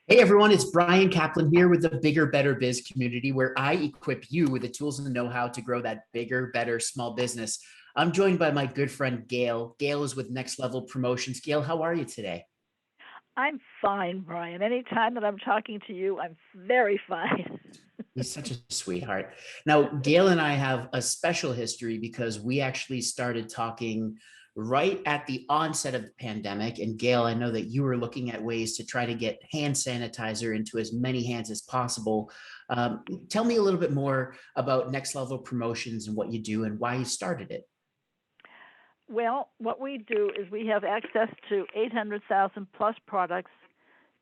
Hey everyone, it's Bryan Caplan here with the Bigger, Better Biz community, where I equip you with the tools and the know-how to grow that bigger, better small business. I'm joined by my good friend Gail. Gail is with Next Level Promotions. Gail, how are you today? I'm fine, Brian. Anytime that I'm talking to you, I'm very fine. He's such a sweetheart. Now, Gail and I have a special history because we actually started talking right at the onset of the pandemic. And Gail, I know that you were looking at ways to try to get hand sanitizer into as many hands as possible. Tell me a little bit more about Next Level Promotions and what you do and why you started it. Well, what we do is we have access to 800,000 plus products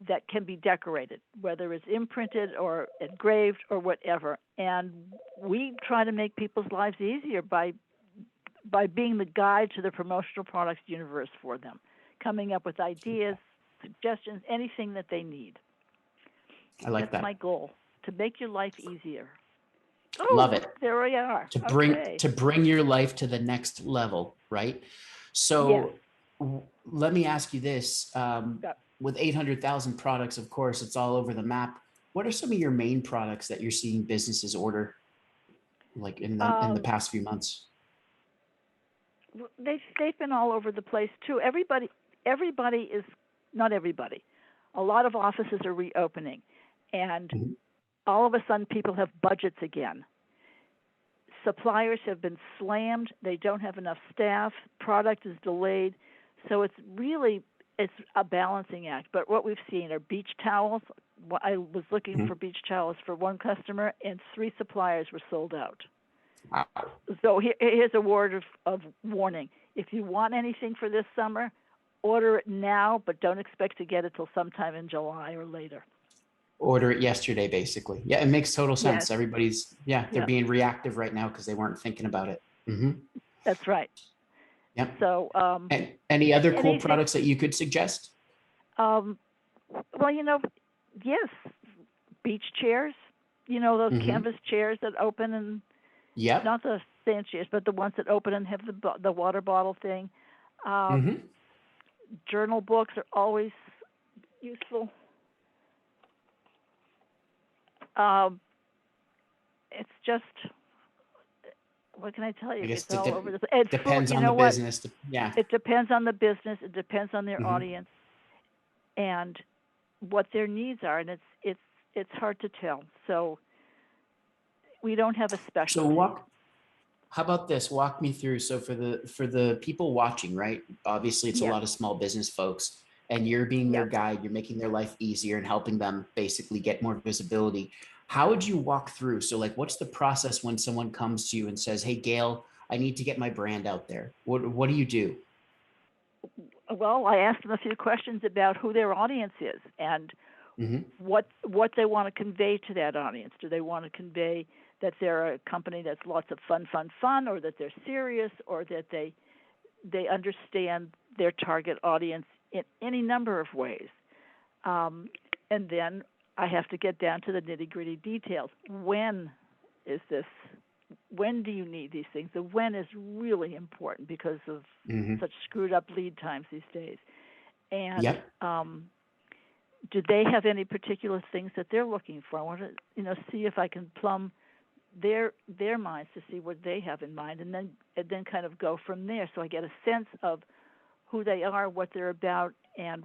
that can be decorated, whether it's imprinted or engraved or whatever. And we try to make people's lives easier by being the guide to the promotional products universe for them, coming up with ideas, suggestions, anything that they need. I like That's that. my goal, to make your life easier. Love Oh, it. there we are. To bring Okay. to bring your life to the next level, right? Yes. So let me ask you this. Yeah. With 800,000 products, of course, it's all over the map. What are some of your main products that you're seeing businesses order like in the Um, past few months? they've been all over the place too. Everybody is not everybody. A lot of offices are reopening, and Mhm. all of a sudden people have budgets again. Suppliers have been slammed. They don't have enough staff. Product is delayed, so it's a balancing act. But what we've seen are beach towels. I was looking Mhm. for beach towels for one customer, and three suppliers were sold out. Wow. So here's a word of warning. If you want anything for this summer, order it now, but don't expect to get it till sometime in July or later. Order it yesterday, basically. Yeah, it makes total Yes, sense. Everybody's, yeah, they're yep, being reactive right now because they weren't thinking about it. that's right. Yep. So And any other cool anything, products that you could suggest? um, well, yes, beach chairs. You know those hmm canvas chairs that open and Yep. not the sand chairs, but the ones that open and have the water bottle thing. Um, hmm journal books are always useful. Um, it's just what can I tell I you? guess It's all over the place. And food, depends you on the know what? business. Yeah. It depends on the business. It depends on their hmm audience and what their needs are, and it's hard to tell. So we don't have a So specialty. walk. How about this? Walk me through. So for the people watching, right? Obviously, it's a Yes. lot of small business folks, and you're being their Yep. guide. You're making their life easier and helping them basically get more visibility. How would you walk through? So, like, what's the process when someone comes to you and says, "Hey, Gail, I need to get my brand out there." What do you do? Well, I asked them a few questions about who their audience is and hmm what they want to convey to that audience. Do they want to convey that they're a company that's lots of fun, fun, fun, or that they're serious, or that they understand their target audience in any number of ways? Um, and then I have to get down to the nitty gritty details. Is this? When do you need these things? The when is really important because of hmm such screwed up lead times these days. And Yep. do they have any particular things that they're looking for? I want to, see if I can plumb their minds to see what they have in mind, and then kind of go from there. So I get a sense of who they are, what they're about, and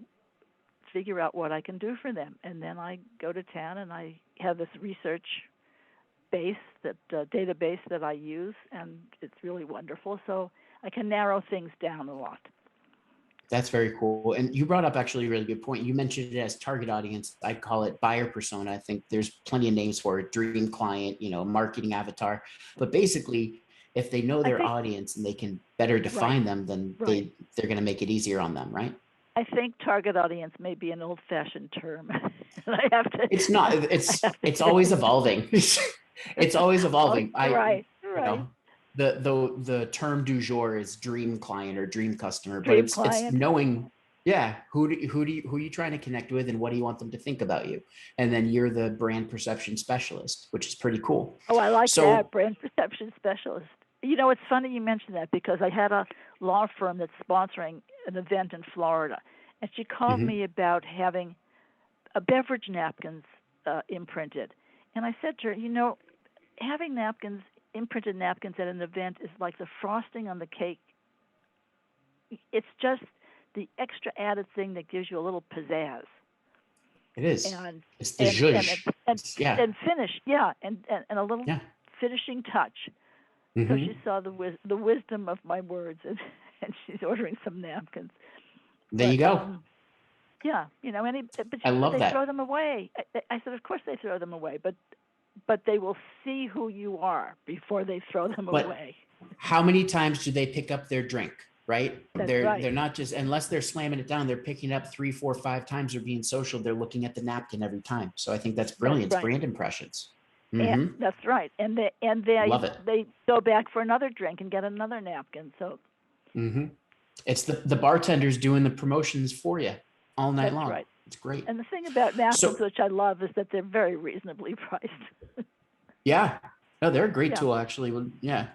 figure out what I can do for them. And then I go to town and I have this research base that database that I use, and it's really wonderful. So I can narrow things down a lot. That's very cool. And you brought up actually a really good point. You mentioned it as target audience. I call it buyer persona. I think there's plenty of names for it, dream client, marketing avatar. But basically, if they know I their think audience and they can better right, define them, then right. they're going to make it easier on them, right? I think target audience may be an old-fashioned term. I have to, It's not, I have to it's get always it. evolving. It's always Oh, evolving. right, You right. know, the term du jour is dream client or dream customer, but Dream it's client. knowing, yeah, who are you trying to connect with and what do you want them to think about you? And then you're the brand perception specialist, which is pretty cool. Oh, I like that, So, brand perception specialist. It's funny you mentioned that because I had a law firm that's sponsoring an event in Florida, and she called mhm, me about having beverage napkins imprinted. And I said to her, having imprinted napkins at an event is like the frosting on the cake. It's just the extra added thing that gives you a little pizzazz. It is. And It's the zhuzh. Yeah. and finish, yeah, and a little Yeah. finishing touch. So Mm-hmm. she saw the wisdom of my words, and she's ordering some napkins. There you go. Yeah, but I love they that. throw them away. I said, of course they throw them away, but they will see who you are before they throw them away. How many times do they pick up their drink? Right? That's They're right. not just, unless they're slamming it down, they're picking it up 3, 4, 5 times. They're being social. They're looking at the napkin every time. So I think that's brilliant. That's right. It's brand impressions. Mm-hmm. That's right. And Love it. they go back for another drink and get another napkin. So mm-hmm. It's the bartenders doing the promotions for you all night long. Right. It's great. And the thing about napkins, which I love, is that they're very reasonably priced. Yeah. No, they're a great tool, actually. Yeah,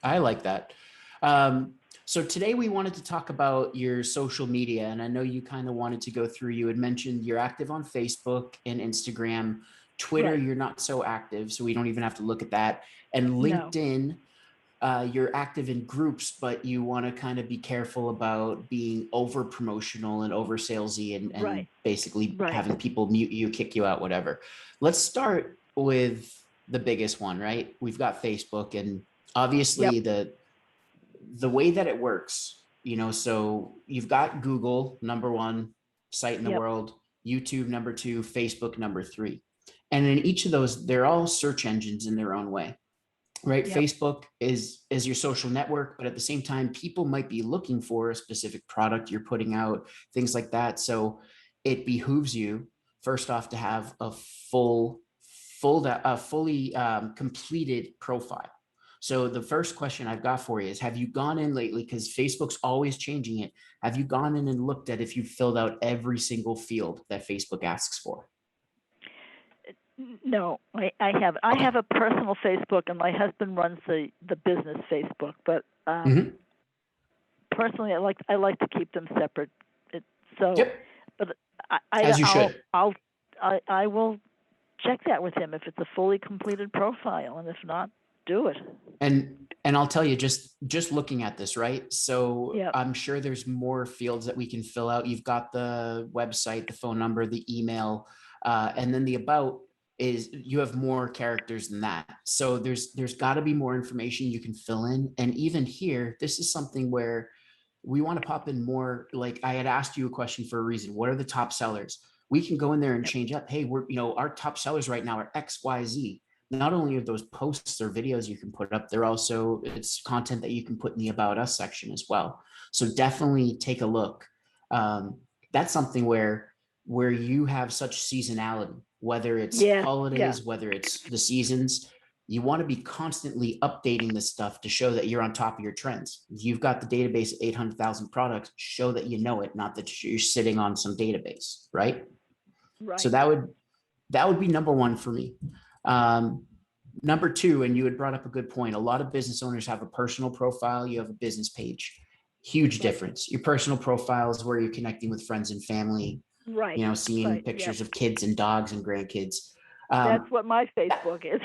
I like that. So today we wanted to talk about your social media, and I know you kind of wanted to go through. You had mentioned you're active on Facebook and Instagram. Twitter, You're not so active, so we don't even have to look at that. And LinkedIn, you're active in groups, but you want to kind of be careful about being over promotional and over salesy and basically having people mute you, kick you out, whatever. Let's start with the biggest one, right? We've got Facebook, and obviously the way that it works, so you've got Google, number 1 site in the world, YouTube, number 2, Facebook, number 3. And in each of those, they're all search engines in their own way, right? Facebook is your social network, but at the same time, people might be looking for a specific product you're putting out, things like that. So it behooves you, first off, to have a fully completed profile. So the first question I've got for you is, have you gone in lately, because Facebook's always changing it, have you gone in and looked at if you filled out every single field that Facebook asks for? No, I haven't. I have a personal Facebook, and my husband runs the business Facebook. But personally, I like to keep them separate. But as you should. I will check that with him if it's a fully completed profile, and if not, do it. And I'll tell you, just looking at this, right? So I'm sure there's more fields that we can fill out. You've got the website, the phone number, the email, and then the about is you have more characters than that. So there's got to be more information you can fill in. And even here, this is something where we want to pop in more. Like, I had asked you a question for a reason. What are the top sellers? We can go in there and change up. Hey, our top sellers right now are XYZ. Not only are those posts or videos you can put up, it's content that you can put in the About Us section as well. So definitely take a look. That's something where you have such seasonality, whether it's holidays, whether it's the seasons, you want to be constantly updating this stuff to show that you're on top of your trends. You've got the database of 800,000 products, show that you know it, not that you're sitting on some database, right? Right. So that would be number 1 for me. Number 2, and you had brought up a good point, a lot of business owners have a personal profile, you have a business page. Huge difference. Your personal profile is where you're connecting with friends and family, seeing pictures of kids and dogs and grandkids. That's what my Facebook is.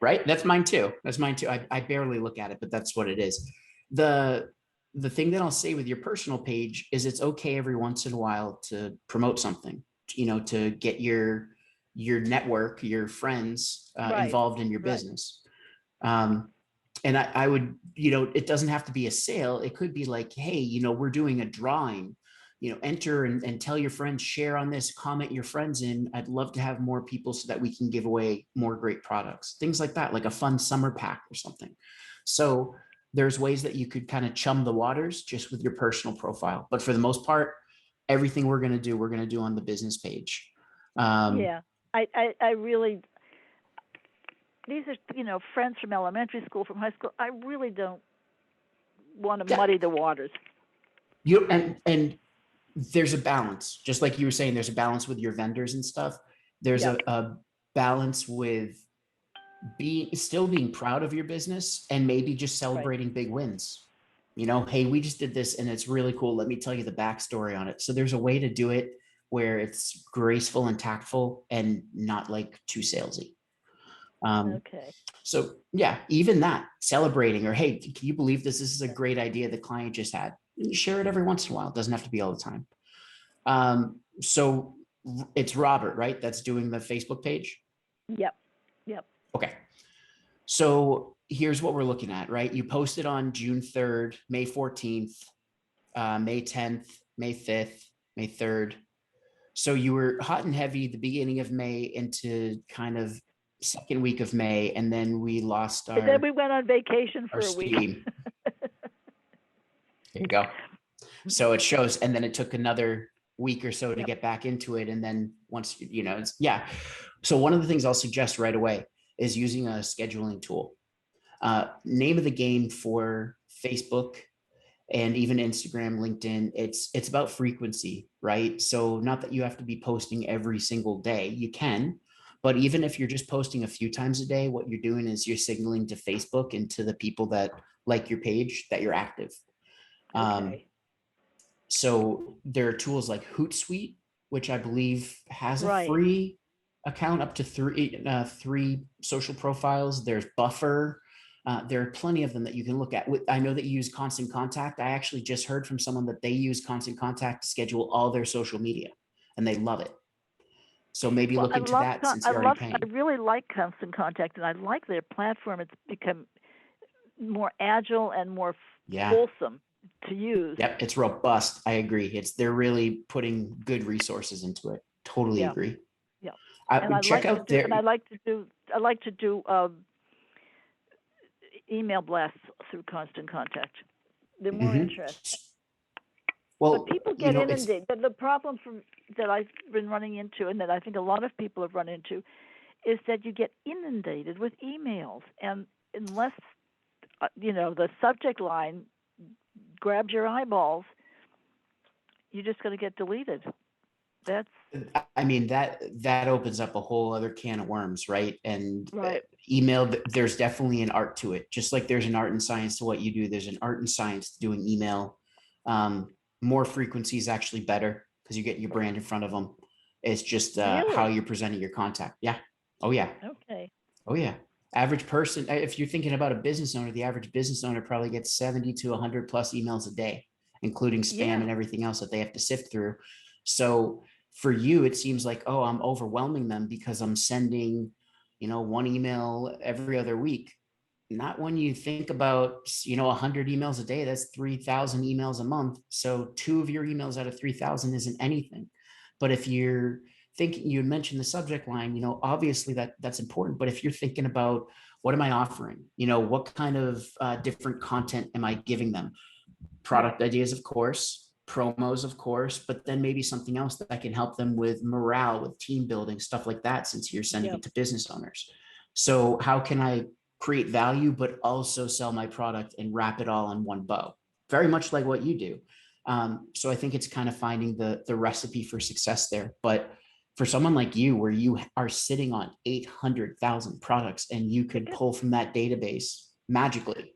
Right? That's mine too. I barely look at it, but that's what it is. The thing that I'll say with your personal page is it's okay every once in a while to promote something, to get your network, your friends involved in your business. And I would, it doesn't have to be a sale. It could be like, hey, we're doing a drawing, enter and tell your friends, share on this, comment your friends in. I'd love to have more people so that we can give away more great products, things like that, like a fun summer pack or something. So there's ways that you could kind of chum the waters just with your personal profile. But for the most part, everything we're going to do on the business page. I really, these are, friends from elementary school, from high school. I really don't want to muddy the waters. And there's a balance, just like you were saying, there's a balance with your vendors and stuff. There's a balance with still being proud of your business and maybe just celebrating big wins. Hey, we just did this and it's really cool. Let me tell you the backstory on it. So there's a way to do it where it's graceful and tactful and not like too salesy. Okay. So yeah, even that celebrating or, hey, can you believe this? This is a great idea the client just had. Share it every once in a while. It doesn't have to be all the time. So it's Robert, right? That's doing the Facebook page. Yep. Yep. Okay. So here's what we're looking at, right? You posted on June 3rd, May 14th, May 10th, May 5th, May 3rd. So you were hot and heavy the beginning of May into kind of second week of May, and then we lost And then we went on vacation our for a week. steam. There you go. So it shows, and then it took another week or so to get back into it. And then once, it's, yeah. So one of the things I'll suggest right away is using a scheduling tool. Name of the game for Facebook and even Instagram, LinkedIn, it's about frequency, right? So not that you have to be posting every single day, you can, but even if you're just posting a few times a day, what you're doing is you're signaling to Facebook and to the people that like your page that you're active. Okay. So there are tools like Hootsuite, which I believe has a Right. free account up to three social profiles. There's Buffer. There are plenty of them that you can look at. I know that you use Constant Contact. I actually just heard from someone that they use Constant Contact to schedule all their social media, and they love it. So maybe Well, look into that since you're already I paying. really like Constant Contact, and I like their platform. It's become more agile and more Yeah. fulsome to use. Yep. It's robust. I agree. They're really putting good resources into it. Totally Yeah. agree. Yeah. I And I would check like to out do, their. I like to do email blasts through Constant Contact. They're more Mhm. interesting. But Well, people get inundated. The problem that I've been running into, and that I think a lot of people have run into, is that you get inundated with emails, and unless the subject line grabs your eyeballs, you're just going to get deleted. That's I mean, that opens up a whole other can of worms, right? And right. email, there's definitely an art to it. Just like there's an art and science to what you do, there's an art and science to doing email. More frequency is actually better because you get your brand in front of them. It's just how Really? you're presenting your contact. Yeah. Oh yeah. Okay. Oh yeah. Average person, if you're thinking about a business owner, the average business owner probably gets 70 to 100 plus emails a day, including spam Yeah. and everything else that they have to sift through. So for you, it seems like, oh, I'm overwhelming them because I'm sending, one email every other week. Not when you think about, 100 emails a day, that's 3,000 emails a month. So two of your emails out of 3,000 isn't anything. But if you're thinking, you mentioned the subject line, obviously that's important. But if you're thinking about what am I offering, what kind of different content am I giving them? Product ideas, of course, promos, of course, but then maybe something else that can help them with morale, with team building, stuff like that, since you're sending Yep. it to business owners. So how can I create value, but also sell my product and wrap it all in one bow? Very much like what you do. So I think it's kind of finding the recipe for success there. But for someone like you, where you are sitting on 800,000 products and you could pull from that database magically,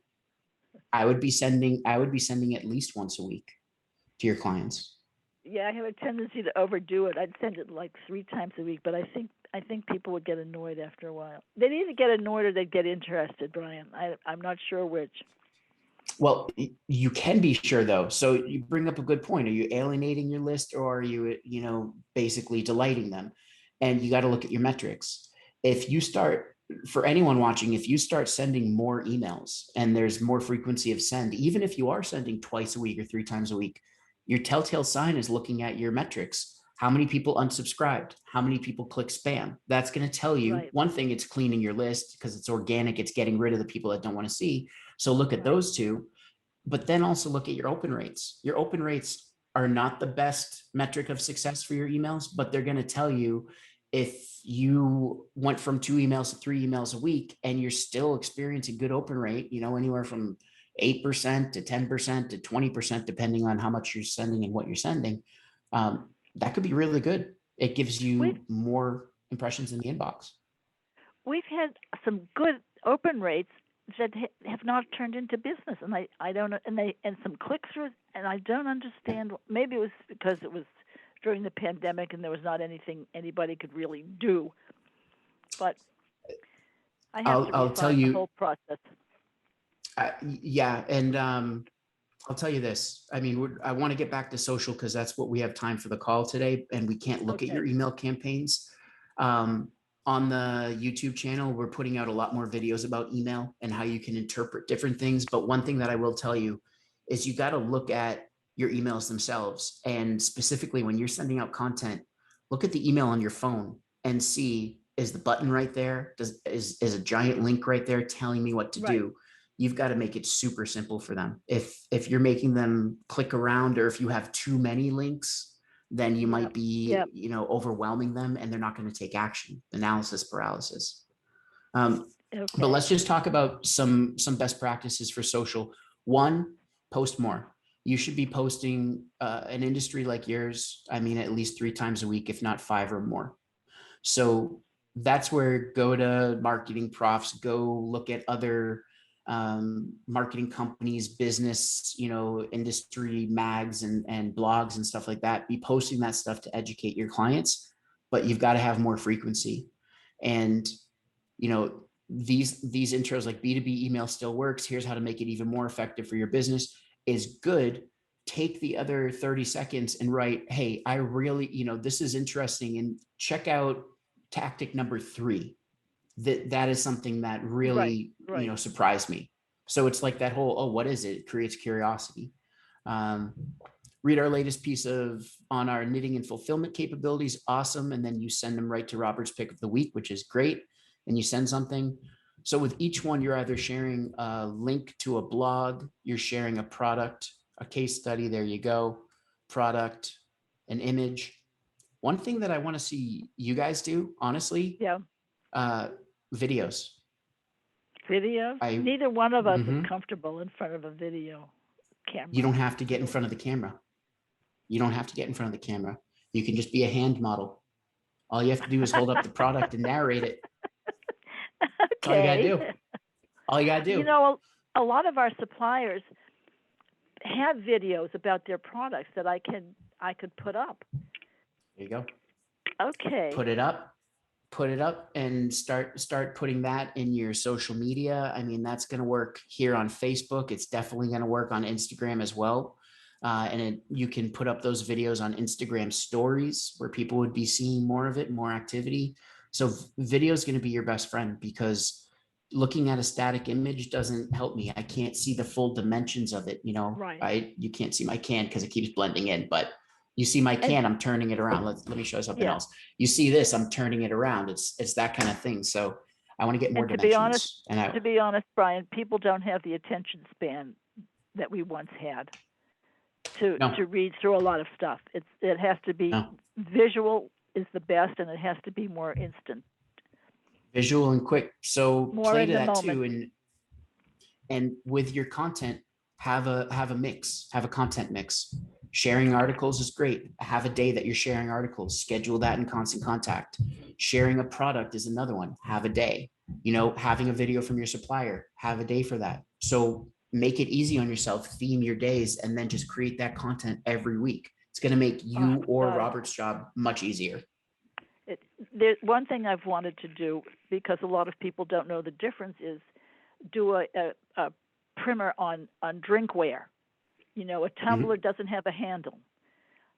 I would be sending at least once a week to your clients. Yeah, I have a tendency to overdo it. I'd send it like 3 times a week, but I think people would get annoyed after a while. They'd either get annoyed or they'd get interested, Bryan. I'm not sure which. Well, you can be sure though. So you bring up a good point. Are you alienating your list, or are you, basically delighting them? And you got to look at your metrics. If you start, for anyone watching, if you start sending more emails and there's more frequency of send, even if you are sending twice a week or 3 times a week, your telltale sign is looking at your metrics. How many people unsubscribed? How many people click spam? That's going to tell you Right. one thing, it's cleaning your list because it's organic. It's getting rid of the people that don't want to see. So look at Right. those two, but then also look at your open rates. Your open rates are not the best metric of success for your emails, but they're going to tell you if you went from 2 emails to 3 emails a week and you're still experiencing good open rate, anywhere from 8% to 10% to 20%, depending on how much you're sending and what you're sending. That could be really good. It gives We've you more impressions in the inbox. we've had some good open rates that have not turned into business, and I don't, and some click throughs, and I don't understand. Maybe it was because it was during the pandemic, and there was not anything anybody could really do. But I have to I'll tell refine the you, whole process. yeah, and I'll tell you this. I mean, I want to get back to social because that's what we have time for the call today, and we can't look at Okay. your email campaigns. Um, on the YouTube channel, we're putting out a lot more videos about email and how you can interpret different things. But one thing that I will tell you is you got to look at your emails themselves. And specifically when you're sending out content, look at the email on your phone and see, is the button right there? Is a giant link right there telling me what to Right. do? You've got to make it super simple for them. If you're making them click around, or if you have too many links, then you might Yep. be, Yep. overwhelming them and they're not going to take action. Analysis paralysis. But Okay. let's just talk about some best practices for social. One, post more. You should be posting an industry like yours. I mean, at least 3 times a week, if not 5 or more. So that's where go to marketing profs, go look at other marketing companies, business, industry mags and blogs and stuff like that. Be posting that stuff to educate your clients, but you've got to have more frequency. And, these intros like B2B email still works. Here's how to make it even more effective for your business is good. Take the other 30 seconds and write, hey, I really, this is interesting, and check out tactic number 3. That is something that Right. really, Right. surprised me. So it's like that whole, oh, what is it? It creates curiosity. Um, Read our latest piece on our knitting and fulfillment capabilities. Awesome. And then you send them right to Robert's pick of the week, which is great. And you send something. So with each one, you're either sharing a link to a blog, you're sharing a product, a case study. There you go. Product, an image. One thing that I want to see you guys do, honestly, Yeah. uh, videos. Video. I, Neither one of us is mhm. comfortable in front of a video You camera. don't have to get in front of the camera. You don't have to get in front of the camera. You can just be a hand model. All you have to do is hold up the product and narrate it. That's all you gotta Okay. do. All you gotta You do. know, a lot of our suppliers have videos about their products that I could put up. There you go. Okay. Put it up. Put it up and start putting that in your social media. I mean, that's going to work here on Facebook. It's definitely going to work on Instagram as well. You can put up those videos on Instagram stories where people would be seeing more of it, more activity. So video is going to be your best friend, because looking at a static image doesn't help me. I can't see the full dimensions of it. Right. You can't see my can because it keeps blending in, but you see my And can, I'm turning it around. Let me show you something yeah. else. You see this, I'm turning it around. It's that kind of thing. So I want to get more And dimensions. And to be honest, Bryan, people don't have the attention span that we once had no, to read through a lot of stuff. It has to be no, visual is the best, and it has to be more instant, visual and quick. So more play in to the that moment. too. And with your content, have a mix, have a content mix. Sharing articles is great. Have a day that you're sharing articles, schedule that in Constant Contact. Sharing a product is another one. Have a day. Having a video from your supplier, have a day for that. So make it easy on yourself, theme your days, and then just create that content every week. It's going to make Oh you or God, Robert's job much easier. there's one thing I've wanted to do, because a lot of people don't know the difference, is do a primer on drinkware. A Mhm. tumbler doesn't have a handle.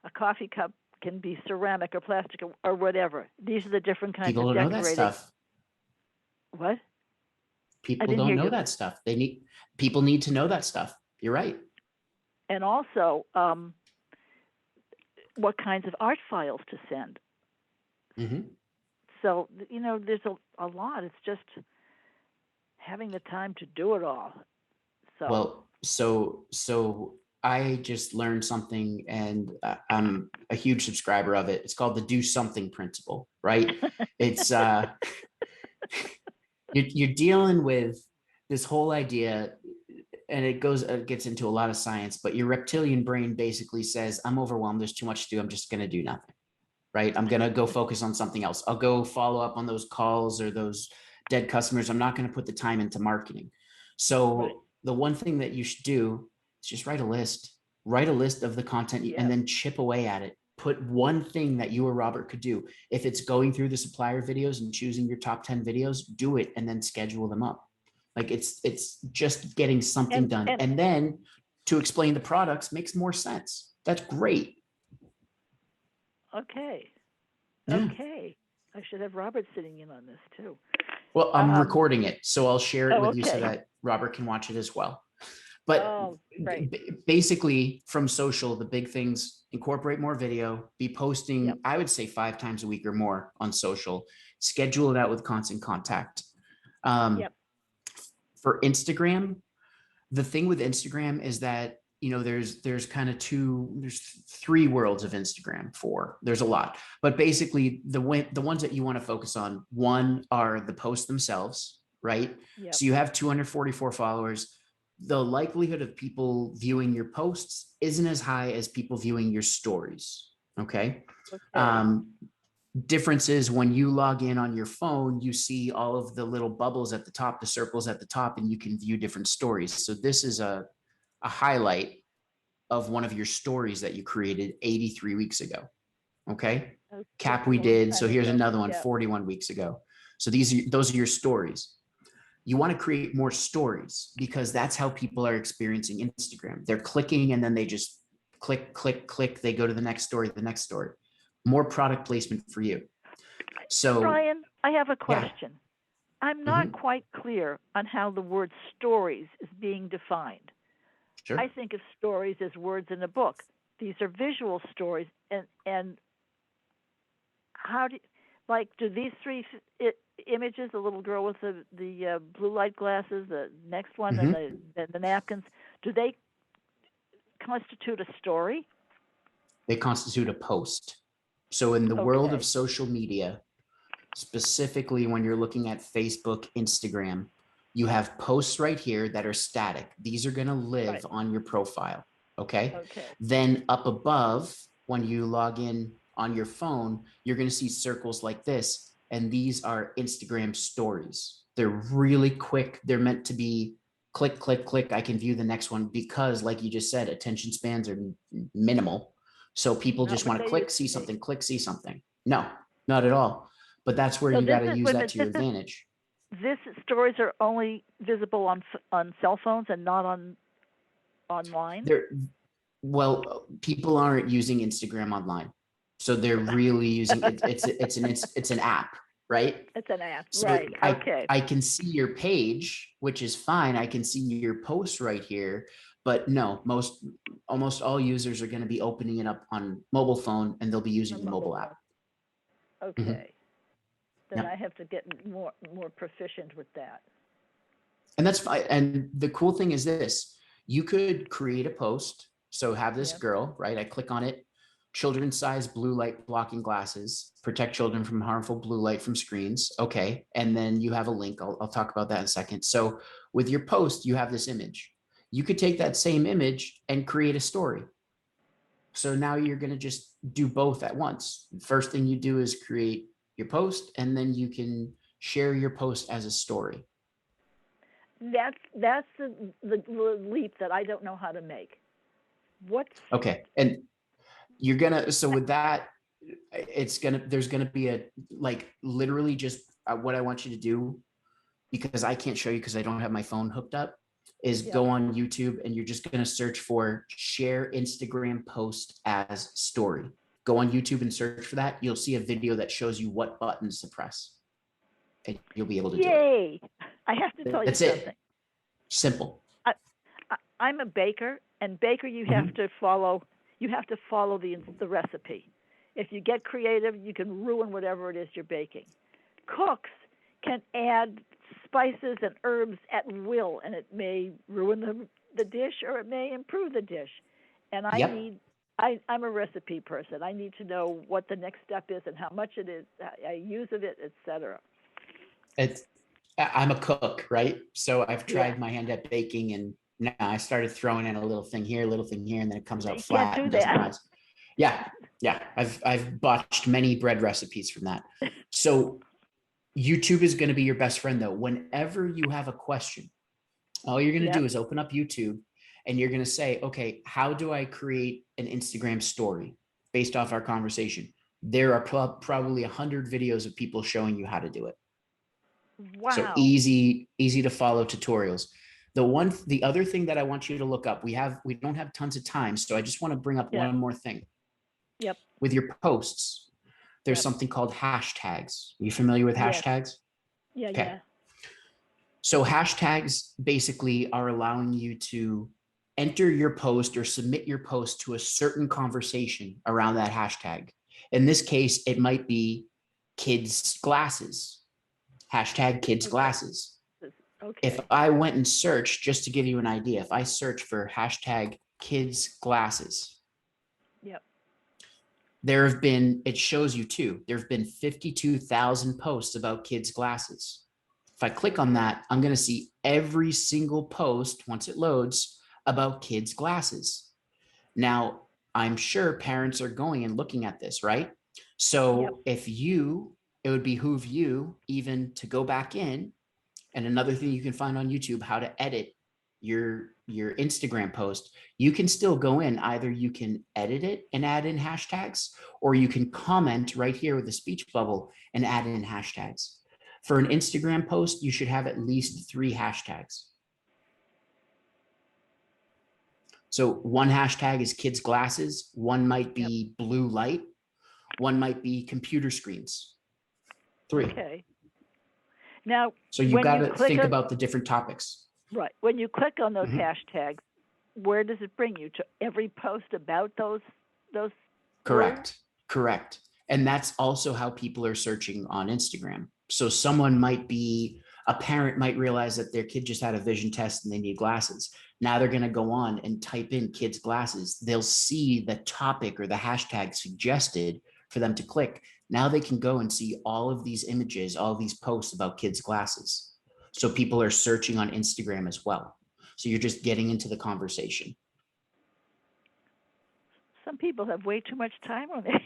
A coffee cup can be ceramic or plastic or whatever. These are the different kinds People of don't know that decorating. stuff. What? I People didn't don't hear know you. that stuff. People need to know that stuff. You're right. And also, what kinds of art files to send. Mhm. So, there's a lot. It's just having the time to do it all. So, Well, so I just learned something, and I'm a huge subscriber of it. It's called the do something principle, right? It's you're dealing with this whole idea, and it gets into a lot of science, but your reptilian brain basically says, I'm overwhelmed, there's too much to do, I'm just going to do nothing, right? I'm going to go focus on something else. I'll go follow up on those calls or those dead customers. I'm not going to put the time into marketing. right. So the one thing that you should do is just write a list of the content, and Yes. then chip away at it put one thing that you or Robert could do. If it's going through the supplier videos and choosing your top 10 videos, do it and then schedule them up. Like it's just getting something done. And And then to explain the products makes more sense. That's great. okay, Yeah. okay. I should have Robert sitting in on this too. Well, I'm recording it, so I'll share it Oh, with you so okay. that Robert can watch it as well. But Oh, great. basically from social, the big things: incorporate more video, be Yep. posting, I would say 5 times a week or more on social, schedule it out with constant contact. Yep. For Instagram, the thing with Instagram is that, there's kind of there's 3 worlds of Instagram. There's a lot, but basically the ones that you want to focus on, one, are the posts themselves, right? Yep. So you have 244 followers. The likelihood of people viewing your posts isn't as high as people viewing your stories. Okay. Okay. Difference is when you log in on your phone, you see all of the little bubbles at the top, the circles at the top, and you can view different stories. So this is a highlight of one of your stories that you created 83 weeks ago. Okay. Oh, that's Cap a we long did. time So here's ago. another one, Yep. 41 weeks ago. So those are your stories. You want to create more stories because that's how people are experiencing Instagram. They're clicking and then they just click, click, click. They go to the next story, the next story. More product placement for you. So Bryan, I have a yeah. question. I'm not quite clear on how the word stories is being defined. Sure. I think of stories as words in a book. These are visual stories, and how do these three images, the little girl with the blue light glasses, the next one, and the napkins, do they constitute a story? They constitute a post. So in the world of Okay. social media, specifically when you're looking at Facebook, Instagram, you have posts right here that are static. These are going to live Right. on your profile. Okay. Okay. Then up above, when you log in on your phone, you're going to see circles like this. And these are Instagram stories. They're really quick. They're meant to be click, click, click. I can view the next one because, like you just said, attention spans are minimal. So people Not just what want to they click, used see to be. something, click, see something. No, not at all. But that's where So you got this to is use wait a that minute. to your advantage. This stories are only visible on cell phones and not on online. There, well, people aren't using Instagram online, so they're really using it. It's an app, right? It's an app, So right? Okay. I can see your page, which is fine. I can see your post right here, but no, almost all users are going to be opening it up on mobile phone, and they'll be On using the mobile mobile phone. app. Mhm. Okay. Then Yeah. I have to get more proficient with that. And that's fine. And the cool thing is this: you could create a post. So have this Yep. girl, right? I click on it. Children's size blue light blocking glasses protect children from harmful blue light from screens. Okay. And then you have a link. I'll talk about that in a second. So with your post, you have this image. You could take that same image and create a story. So now you're going to just do both at once. First thing you do is create your post, and then you can share your post as a story. That's the leap that I don't know how to make. What's Okay. And you're gonna, so with that, there's gonna be a, like, literally just what I want you to do, because I can't show you because I don't have my phone hooked up, is yep. go on YouTube and you're just gonna search for share Instagram post as story. Go on YouTube and search for that. You'll see a video that shows you what buttons to press, and you'll be able to do it. Yay! I have to tell you That's something. it. Simple. I'm a baker, and baker you have to follow. You have to follow the recipe. If you get creative, you can ruin whatever it is you're baking. Cooks can add spices and herbs at will, and it may ruin the dish or it may improve the dish. And Yep. I'm a recipe person. I need to know what the next step is and how much it is, I use of it, etc. It's, I'm a cook, right? So I've Yeah, tried my hand at baking, and now I started throwing in a little thing here, a little thing here, and then it comes out you can't flat do and doesn't that. rise. Yeah, yeah. I've botched many bread recipes from that. So YouTube is going to be your best friend though. Whenever you have a question, all you're going to do Yep. is open up YouTube and you're going to say, okay, how do I create an Instagram story? based off our conversation, there are probably 100 videos of people showing you how to do it. So Wow. easy to follow tutorials. The other thing that I want you to look up, we don't have tons of time, so I just want to bring up Yep. one more thing. Yep. With your posts, there's Yep. something called hashtags. Are you familiar with Yes. hashtags? Yeah. Okay. Yeah. So hashtags basically are allowing you to enter your post or submit your post to a certain conversation around that hashtag. In this case, it might be kids glasses, hashtag kids Okay. glasses. If Okay. I went and searched, just to give you an idea, if I search for hashtag kids glasses, Yep. it shows you too, there have been 52,000 posts about kids glasses. If I click on Okay. that, I'm going to see every single post once it loads about kids glasses. Now, I'm sure parents are going and looking at this, right? Yep. So it would behoove you even to go back in. And another thing you can find on YouTube, how to edit your Instagram post. You can still go in, either you can edit it and add in hashtags, or you can comment right here with the speech bubble and add in hashtags. For an Instagram post, you should have at least 3 hashtags. So one hashtag is kids glasses, one might Yep. be blue light, one might be computer screens. 3. Okay. Now, So you when got you to click think on about the different topics. right, when you click on those Mhm. hashtags, where does it bring you to? Every post about those words? Correct. And that's also how people are searching on Instagram. So a parent might realize that their kid just had a vision test and they need glasses. Now they're going to go on and type in kids glasses. They'll see the topic or the hashtag suggested for them to click. Now they can go and see all of these images, all of these posts about kids glasses. So people are searching on Instagram as well. So you're just getting into the conversation. Some people have way too much time on it.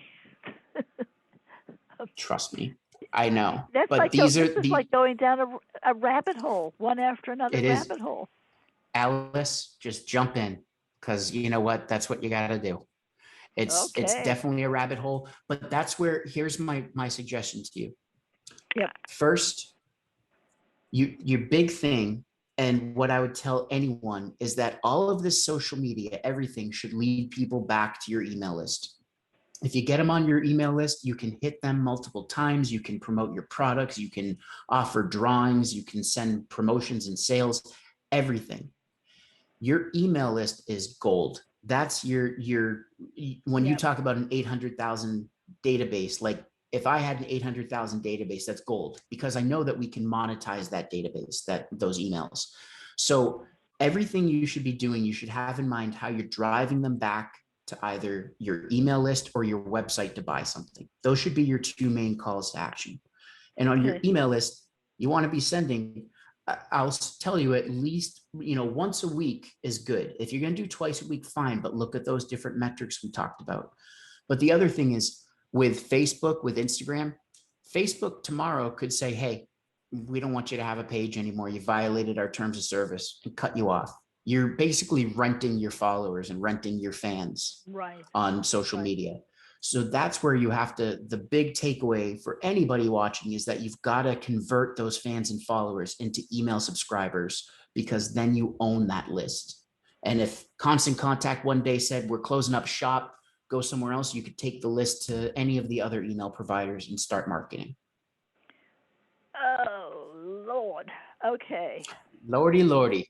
Trust me. I know. That's But like these this are is like going down a rabbit hole, one after another it is rabbit hole. Alice, just jump in, because you know what? That's what you got to do. It's Okay. definitely a rabbit hole, but here's my suggestion to you. Yep. First, your big thing, and what I would tell anyone is that all of this social media, everything should lead people back to your email list. If you get them on your email list, you can hit them multiple times. You can promote your products. You can offer drawings. You can send promotions and sales, everything. Your email list is gold. That's when you Yep. talk about an 800,000 database, like if I had an 800,000 database, that's gold, because I know that we can monetize that database, those emails. So everything you should be doing, you should have in mind how you're driving them back to either your email list or your website to buy something. Those should be your 2 main calls to action. And on your Okay. email list, you want to be sending, I'll tell you, at least, once a week is good. If you're going to do twice a week, fine, but look at those different metrics we talked about. But the other thing is, with Facebook, with Instagram, Facebook tomorrow could say, hey, we don't want you to have a page anymore. You violated our terms of service, and cut you off. You're basically renting your followers and renting your fans Right. on social Right. media. So that's where the big takeaway for anybody watching is that you've got to convert those fans and followers into email subscribers, because then you own that list. And if Constant Contact one day said, we're closing up shop, go somewhere else, you could take the list to any of the other email providers and start marketing. Oh Lord. Okay. Lordy.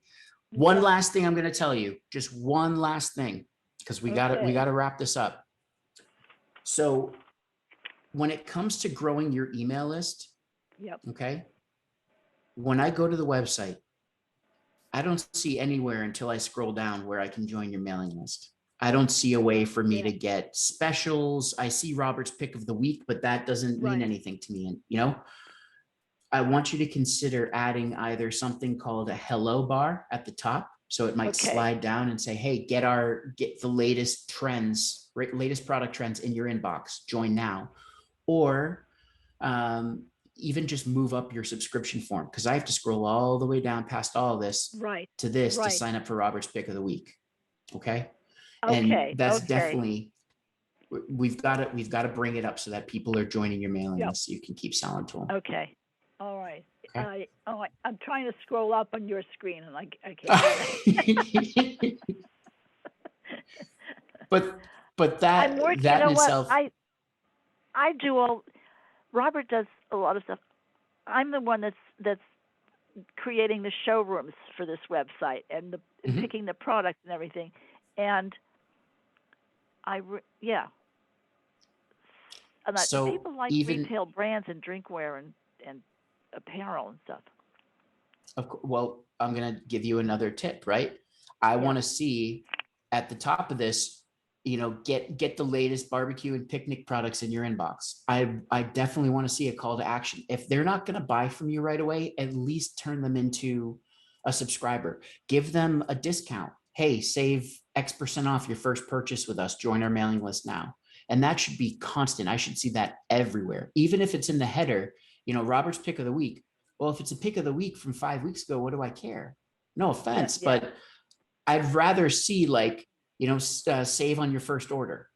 One Yep. last thing I'm going to tell you, just one last thing, because we got Okay. to wrap this up. So when it comes to growing your email list, Yep. okay, when I go to the website, I don't see anywhere until I scroll down where I can join your mailing list. I don't see a way for me Yeah. to get specials. I see Robert's pick of the week, but that doesn't mean Right. anything to me. And, I want you to consider adding either something called a hello bar at the top. So it might Okay. slide down and say, hey, get the latest trends, latest product trends in your inbox. Join now. Or even just move up your subscription form, because I have to scroll all the way down past all this Right. to Right. sign up for Robert's pick of the week. Okay. And Okay. that's Okay. definitely we've got to bring it up so that people are joining your mailing Yep. list so you can keep selling to them. Okay. All right. Okay. I'm trying to scroll up on your screen and I can't do that. but I'm working. that You know in what? itself. I do all. Robert does a lot of stuff. I'm the one that's creating the showrooms for this website and picking the products and everything, and yeah. And So people like even, retail brands and drinkware and apparel and stuff. well, I'm going to give you another tip, right? I want to see at the top of this, get the latest barbecue and picnic products in your inbox. I definitely want to see a call to action. If they're not going to buy from you right away, at least turn them into a subscriber. Give them a discount. Hey, save X% off your first purchase with us. Join our mailing list now. And that should be constant. I should see that everywhere, even if it's in the header. Robert's pick of the week. Well, if it's a pick of the week from 5 weeks ago, what do I care? No offense, but I'd rather see save on your first order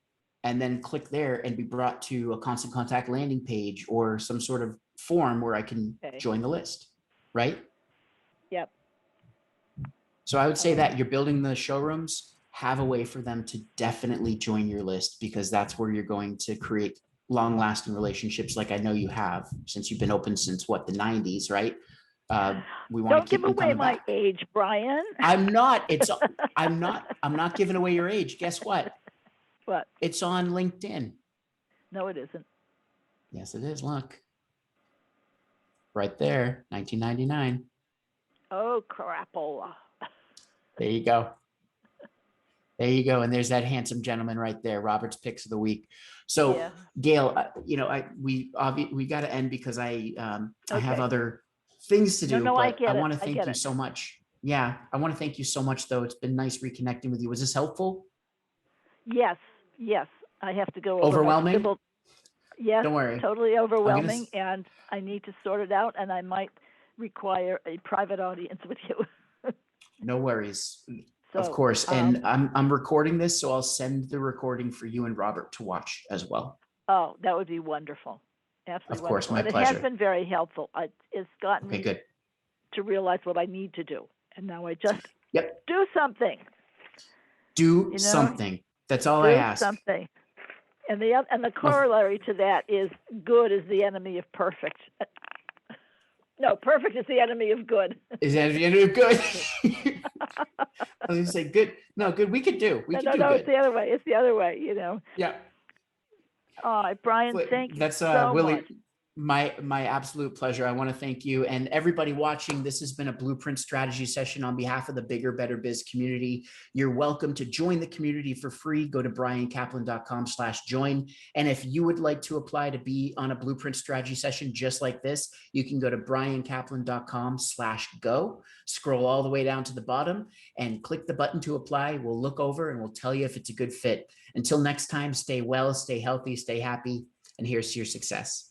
and then click there and be brought to a constant contact landing page or some sort of form where I can join the list, right? Yep. So I would say that you're building the showrooms, have a way for them to definitely join your list, because that's where you're going to create long-lasting relationships, like I know you have, since you've been open since the 90s, right? We want to keep them coming back. Don't give away my age, Brian. I'm not giving away your age. Guess what? What? It's on LinkedIn. No, it isn't. Yes, it is. Look. Right there, 1999. Oh, crapola. There you go. There you go. And there's that handsome gentleman right there, Robert's picks of the week. So Gail, we got to end because I have other things to do, but I want to thank you so much. Yeah. I want to thank you so much though. It's been nice reconnecting with you. Was this helpful? Yes. I have to go over overwhelming. Yes. Don't worry. Totally overwhelming. And I need to sort it out, and I might require a private audience with you. No worries. So, of course. And I'm recording this, so I'll send the recording for you and Robert to watch as well. Oh, that would be wonderful. Absolutely. Of course, wonderful. my pleasure. It has been very helpful. It's gotten me good. to realize what I need to do. And now I just do something. Do something. That's all I ask. Do something. And the corollary to that is good is the enemy of perfect. No, perfect is the enemy of good. Is the enemy of good? I was going to say good. No, good. We could do. No, good. It's the other way. It's the other way, Yeah. All right, Brian, thank you so Willie, much. My absolute pleasure. I want to thank you and everybody watching. This has been a Blueprint Strategy session on behalf of the Bigger, Better Biz community. You're welcome to join the community for free. Go to bryancaplan.com/join. And if you would like to apply to be on a Blueprint Strategy session just like this, you can go to bryancaplan.com/go, scroll all the way down to the bottom and click the button to apply. We'll look over and we'll tell you if it's a good fit. Until next time, stay well, stay healthy, stay happy, and here's to your success.